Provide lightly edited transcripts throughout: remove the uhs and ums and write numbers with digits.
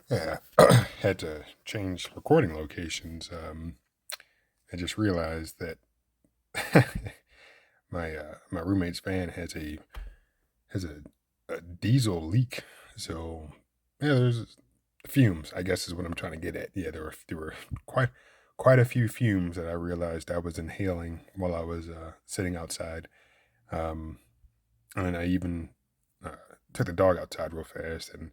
Yeah, had to change recording locations. I just realized that my roommate's van has a diesel leak. So yeah, there's fumes. I guess is what I'm trying to get at. Yeah, there were quite a few fumes that I realized I was inhaling while I was sitting outside. Um, and I even uh, took the dog outside real fast, and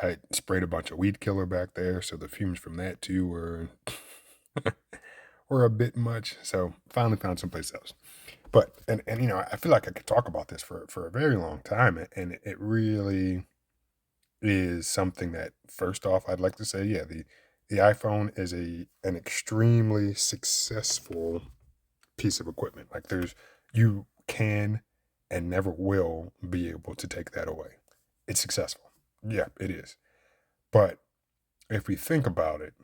I sprayed a bunch of weed killer back there. So the fumes from that too were a bit much. So finally found someplace else. But and I feel like I could talk about this for a very long time, and it really is something that first off I'd like to say, yeah, the iPhone is an extremely successful piece of equipment. Like you can and never will be able to take that away. It's successful. Yeah, it is. But if we think about it,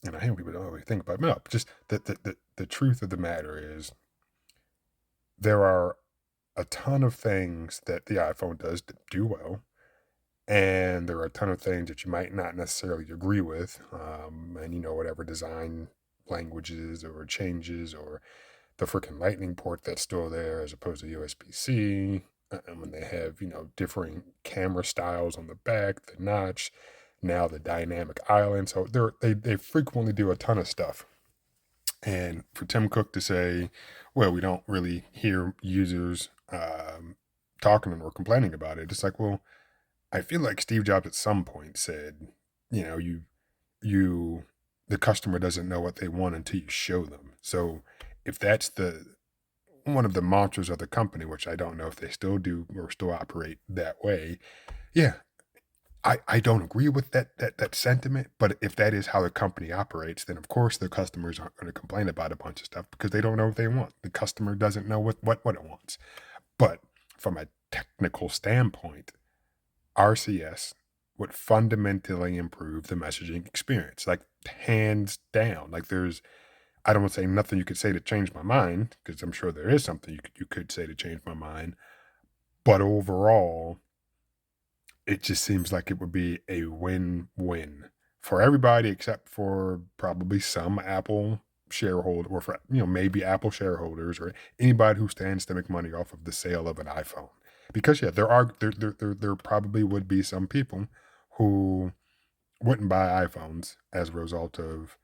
and I hate when people don't really think about it, no, just the truth of the matter is there are a ton of things that the iPhone does do well, and there are a ton of things that you might not necessarily agree with, and whatever design languages or changes or the freaking lightning port that's still there as opposed to USB-C, and when they have differing camera styles on the back, the notch, now the dynamic island. So they frequently do a ton of stuff. And for Tim Cook to say, well, we don't really hear users talking or complaining about it, it's like, well, I feel like Steve Jobs at some point said, you know, you the customer doesn't know what they want until you show them. So if that's the one of the mantras of the company, which I don't know if they still do or still operate that way, yeah, I don't agree with that sentiment. But if that is how the company operates, then of course the customers aren't going to complain about a bunch of stuff because they don't know what they want. The customer doesn't know what it wants. But from a technical standpoint, RCS would fundamentally improve the messaging experience, like hands down. Like I don't want to say nothing you could say to change my mind, because I'm sure there is something you could say to change my mind. But overall, it just seems like it would be a win-win for everybody except for probably some Apple shareholder, or for maybe Apple shareholders or anybody who stands to make money off of the sale of an iPhone. Because yeah, there probably would be some people who wouldn't buy iPhones as a result of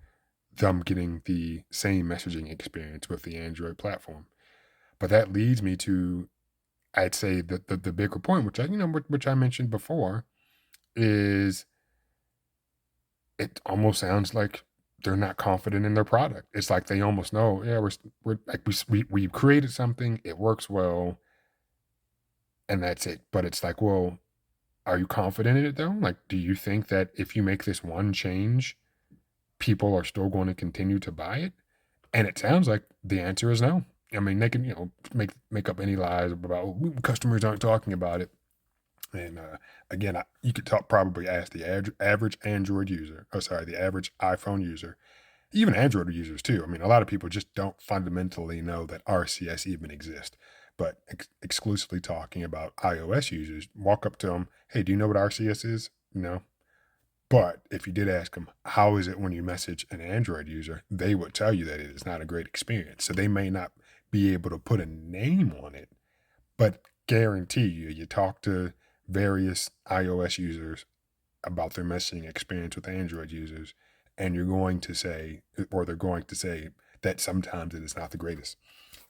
them getting the same messaging experience with the Android platform. But that leads me to, I'd say, the bigger point, which I mentioned before, is it almost sounds like they're not confident in their product. It's like they almost know, yeah, we're like we created something, it works well, and that's it. But it's like, well, are you confident in it though? Like, do you think that if you make this one change, people are still going to continue to buy it? And it sounds like the answer is no. I mean, they can, make up any lies about, "Oh, customers aren't talking about it." And again, you could probably ask the average Android user, oh, sorry, the average iPhone user, even Android users too. I mean, a lot of people just don't fundamentally know that RCS even exists. But exclusively talking about iOS users, walk up to them, hey, do you know what RCS is? No. But if you did ask them, how is it when you message an Android user, they would tell you that it is not a great experience. So they may not be able to put a name on it, but guarantee you talk to various iOS users about their messaging experience with Android users, and you're going to say, or they're going to say, that sometimes it is not the greatest.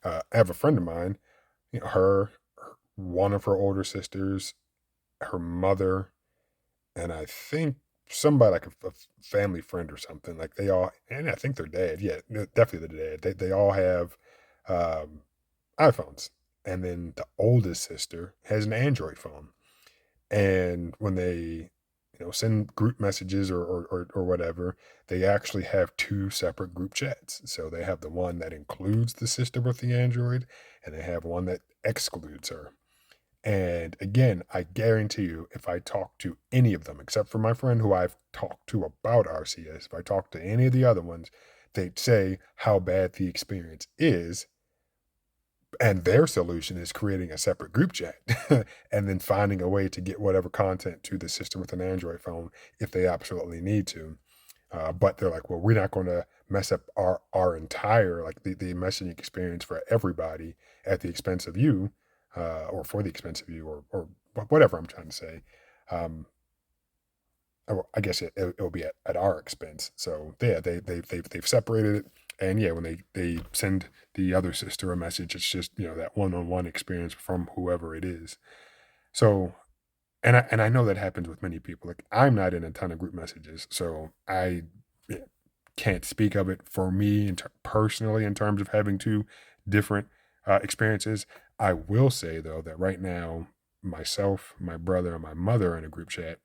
I have a friend of mine, one of her older sisters, her mother, and I think somebody like a family friend or something. Like they all, and I think their dad. Yeah, no, definitely the dad. They all have um, iPhones, and then the oldest sister has an Android phone. And when they send group messages or whatever, they actually have two separate group chats. So they have the one that includes the sister with the Android, and they have one that excludes her. And again, I guarantee you, if I talk to any of them, except for my friend who I've talked to about RCS, if I talk to any of the other ones, they'd say how bad the experience is. And their solution is creating a separate group chat and then finding a way to get whatever content to the system with an Android phone if they absolutely need to. But they're like, well, we're not going to mess up our entire like the messaging experience for everybody at the expense of you, or for the expense of you, or whatever I'm trying to say. Um, I guess it'll be at our expense. So yeah, they've separated it, and yeah, when they send the other sister a message, it's just that one-on-one experience from whoever it is. So and I know that happens with many people. Like I'm not in a ton of group messages, so I yeah, can't speak of it for me personally in terms of having two different experiences. I will say though that right now, myself, my brother, and my mother are in a group chat.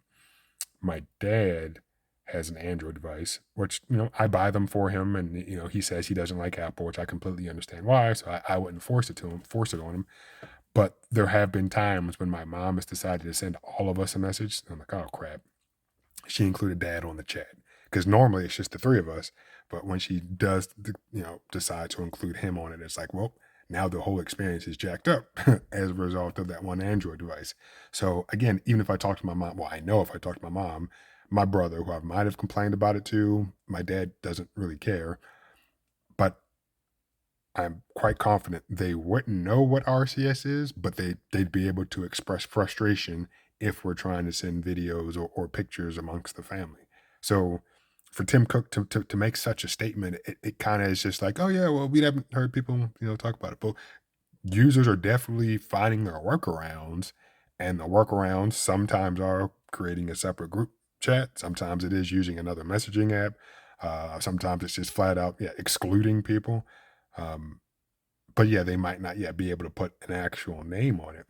My dad has an Android device, which I buy them for him, and he says he doesn't like Apple, which I completely understand why. So I wouldn't force it on him. But there have been times when my mom has decided to send all of us a message. I'm like, oh crap. She included dad on the chat because normally it's just the three of us. But when she does, decide to include him on it, it's like, well, now the whole experience is jacked up as a result of that one Android device. So again, even if I talk to my mom, well, I know if I talk to my mom, my brother, who I might have complained about it to, my dad doesn't really care. But I'm quite confident they wouldn't know what RCS is, but they'd be able to express frustration if we're trying to send videos or pictures amongst the family. So for Tim Cook to make such a statement, it kind of is just like, oh yeah, well, we haven't heard people, talk about it. But users are definitely finding their workarounds, and the workarounds sometimes are creating a separate group chat. Sometimes it is using another messaging app. Sometimes it's just flat out, yeah, excluding people. Um, but yeah, they might not yet be able to put an actual name on it.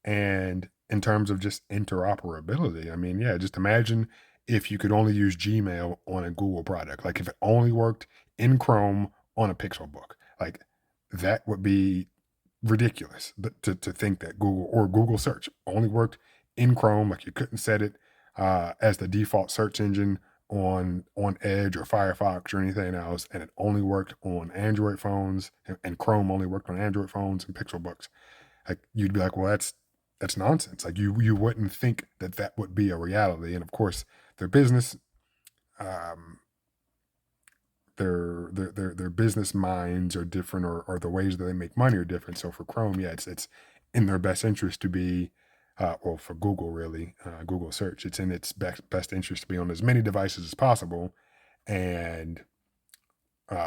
And in terms of just interoperability, I mean, yeah, just imagine if you could only use Gmail on a Google product. Like if it only worked in Chrome on a Pixel book. Like that would be ridiculous to think that Google or Google search only worked in Chrome. Like you couldn't set it as the default search engine on Edge or Firefox or anything else, and it only worked on Android phones, and Chrome only worked on Android phones and Pixel books. Like you'd be like, well, that's nonsense. Like you wouldn't think that that would be a reality. And of course, their business, um, their business minds are different, or the ways that they make money are different. So for Chrome, yeah, it's in their best interest to be, well, for Google really, Google search, it's in its best interest to be on as many devices as possible, and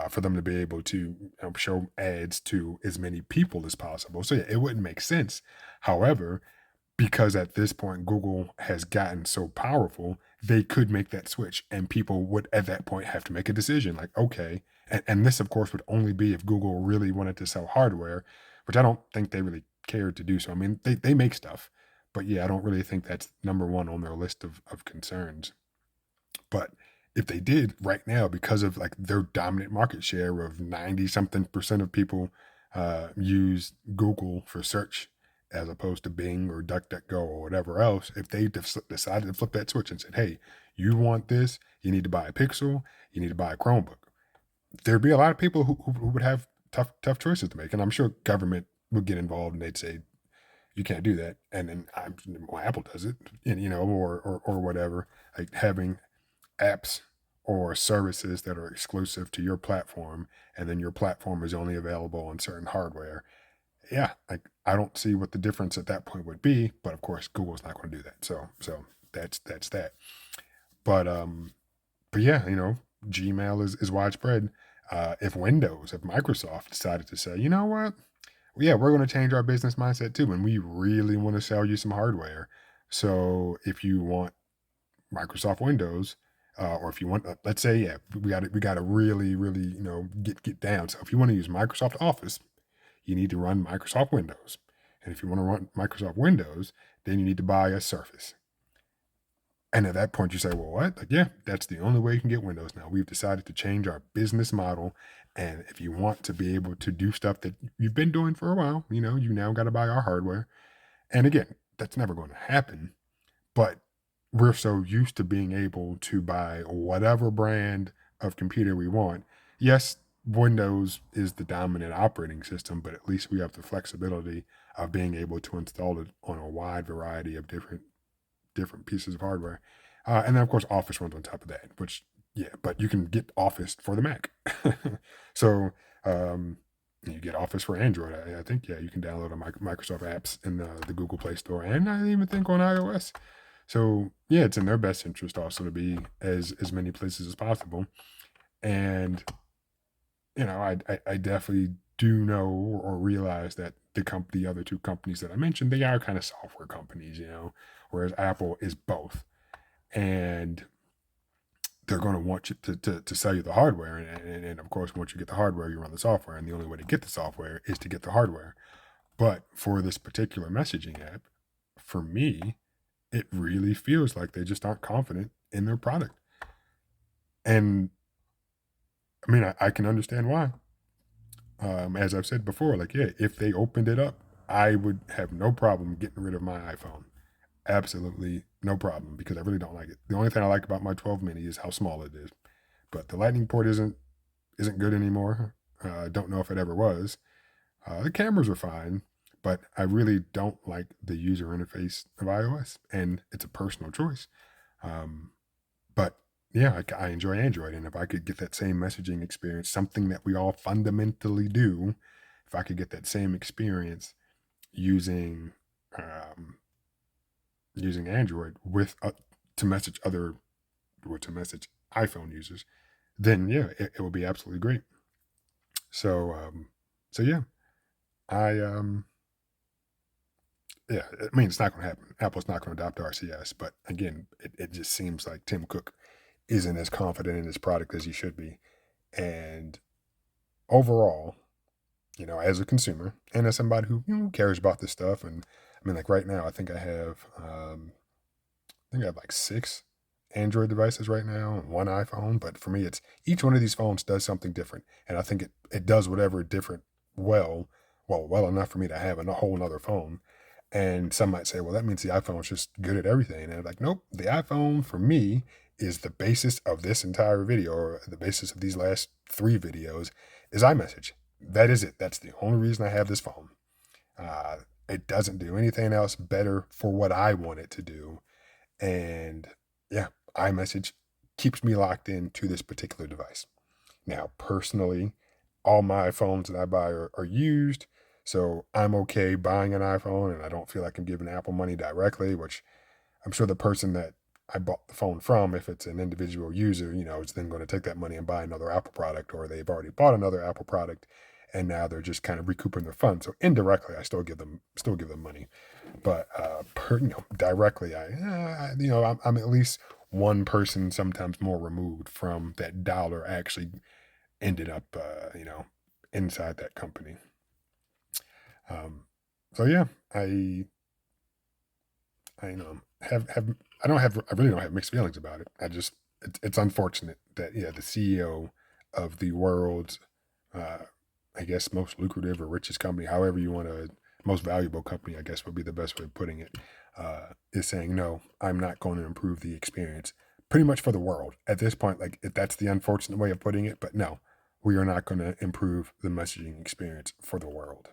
for them to be able to show ads to as many people as possible. So yeah, it wouldn't make sense. However, because at this point Google has gotten so powerful, they could make that switch, and people would at that point have to make a decision like, okay, and this of course would only be if Google really wanted to sell hardware, which I don't think they really cared to do so. I mean, they make stuff, but yeah, I don't really think that's number one on their list of concerns. But if they did right now, because of like their dominant market share of 90 something percent of people use Google for search as opposed to Bing or DuckDuckGo or whatever else, if they decided to flip that switch and said, hey, you want this, you need to buy a Pixel, you need to buy a Chromebook, there'd be a lot of people who would have tough choices to make. And I'm sure government would get involved and they'd say, you can't do that. And then well, Apple does it, and, or whatever, like having apps or services that are exclusive to your platform, and then your platform is only available on certain hardware. Yeah, like I don't see what the difference at that point would be, but of course Google's not going to do that. So that's that. But but yeah, Gmail is widespread. If Microsoft decided to say, you know what, yeah, we're going to change our business mindset too, and we really want to sell you some hardware. So if you want Microsoft Windows, or if you want, let's say, yeah, we got to really, get down. So if you want to use Microsoft Office, you need to run Microsoft Windows, and if you want to run Microsoft Windows, then you need to buy a Surface. And at that point, you say, well, what? Like, yeah, that's the only way you can get Windows now. We've decided to change our business model. And if you want to be able to do stuff that you've been doing for a while, you now got to buy our hardware. And again, that's never going to happen. But we're so used to being able to buy whatever brand of computer we want. Yes, Windows is the dominant operating system, but at least we have the flexibility of being able to install it on a wide variety of different pieces of hardware. And then of course Office runs on top of that, which yeah, but you can get Office for the Mac. So um, you get Office for Android. I think yeah, you can download a Microsoft apps in the Google Play Store, and I even think on iOS. So yeah, it's in their best interest also to be as many places as possible. And I definitely do know or realize that the other two companies that I mentioned, they are kind of software companies, whereas Apple is both. And they're going to want you to sell you the hardware. And of course, once you get the hardware, you run the software. And the only way to get the software is to get the hardware. But for this particular messaging app, for me, it really feels like they just aren't confident in their product. And I mean, I can understand why. As I've said before, like, yeah, if they opened it up, I would have no problem getting rid of my iPhone. Absolutely no problem because I really don't like it. The only thing I like about my 12 mini is how small it is. But the lightning port isn't good anymore. I don't know if it ever was. The cameras are fine, but I really don't like the user interface of iOS, and it's a personal choice. Um, but yeah, I enjoy Android, and if I could get that same messaging experience, something that we all fundamentally do, if I could get that same experience using um, using Android with to message other or to message iPhone users, then yeah, it would be absolutely great. So so yeah, I yeah, I mean it's not going to happen. Apple's not going to adopt RCS, but again, it just seems like Tim Cook isn't as confident in his product as he should be. And overall, as a consumer and as somebody who cares about this stuff, and I mean, like right now, I think I have like six Android devices right now and one iPhone. But for me, it's each one of these phones does something different, and I think it does whatever different well, well enough for me to have a whole another phone. And some might say, well, that means the iPhone is just good at everything. And I'm like, nope, the iPhone for me is the basis of this entire video, or the basis of these last three videos, is iMessage. That is it. That's the only reason I have this phone. Uh, it doesn't do anything else better for what I want it to do. And yeah, iMessage keeps me locked into this particular device. Now, personally, all my phones that I buy are used. So I'm okay buying an iPhone and I don't feel like I'm giving Apple money directly, which I'm sure the person that I bought the phone from, if it's an individual user, is then going to take that money and buy another Apple product, or they've already bought another Apple product and now they're just kind of recouping their funds. So indirectly, I still give them money, but directly, I'm at least one person, sometimes more removed from that dollar actually ended up, inside that company. Um, so yeah, I I really don't have mixed feelings about it. It's unfortunate that yeah, the CEO of the world's, uh, I guess most lucrative or richest company, however you want to, most valuable company, I guess would be the best way of putting it, is saying no, I'm not going to improve the experience. Pretty much for the world at this point, like that's the unfortunate way of putting it. But no, we are not going to improve the messaging experience for the world.